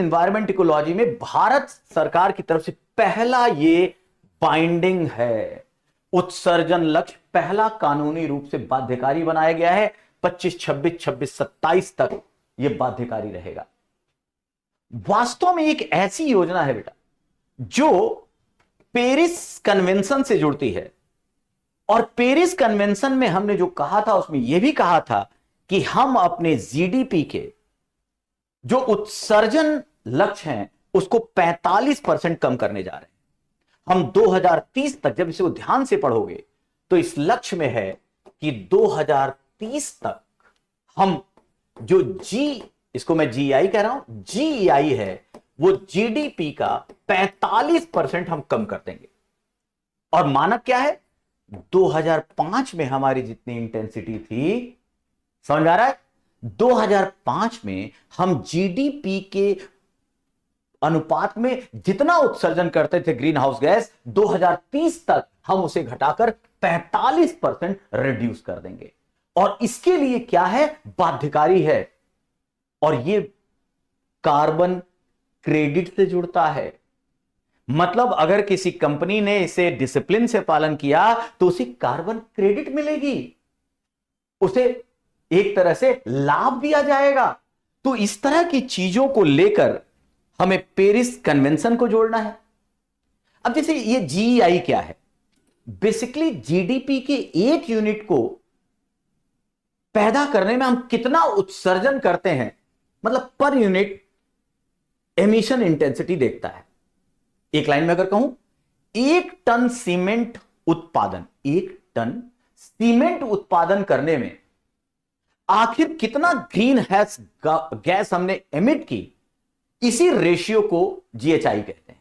Environment ecology में भारत सरकार की तरफ से पहला ये बाइंडिंग है, उत्सर्जन लक्ष्य पहला कानूनी रूप से बाध्यकारी बनाया गया है। 25, 26, 26, 27 तक यह बाध्यकारी रहेगा। वास्तव में एक ऐसी योजना है बेटा जो पेरिस कन्वेंशन से जुड़ती है, और पेरिस कन्वेंशन में हमने जो कहा था उसमें यह भी कहा था कि हम अपने जीडीपी के जो उत्सर्जन लक्ष्य हैं उसको 45% कम करने जा रहे हैं। हम 2030 तक, जब इसे ध्यान से पढ़ोगे तो इस लक्ष्य में है कि 2030 तक हम जो इसको मैं जीआई कह रहा हूं, जीआई है, वो जीडीपी का 45% हम कम कर देंगे। और मानक क्या है? 2005 में हमारी जितनी इंटेंसिटी थी, समझ आ रहा है? 2005 में हम जीडीपी के अनुपात में जितना उत्सर्जन करते थे ग्रीन हाउस गैस, 2030 तक हम उसे घटाकर 45% रिड्यूस कर देंगे। और इसके लिए क्या है? बाध्यकारी है, और ये कार्बन क्रेडिट से जुड़ता है। मतलब अगर किसी कंपनी ने इसे डिसिप्लिन से पालन किया तो उसे कार्बन क्रेडिट मिलेगी, उसे एक तरह से लाभ दिया जाएगा। तो इस तरह की चीजों को लेकर हमें पेरिस कन्वेंशन को जोड़ना है। अब जैसे ये जीआई क्या है? बेसिकली जीडीपी के एक यूनिट को पैदा करने में हम कितना उत्सर्जन करते हैं, मतलब पर यूनिट एमिशन इंटेंसिटी देखता है। एक लाइन में अगर कहूं, 1 टन सीमेंट उत्पादन, 1 टन सीमेंट उत्पादन करने में आखिर कितना ग्रीन गैस हमने एमिट की, इसी रेशियो को जीएचआई कहते हैं।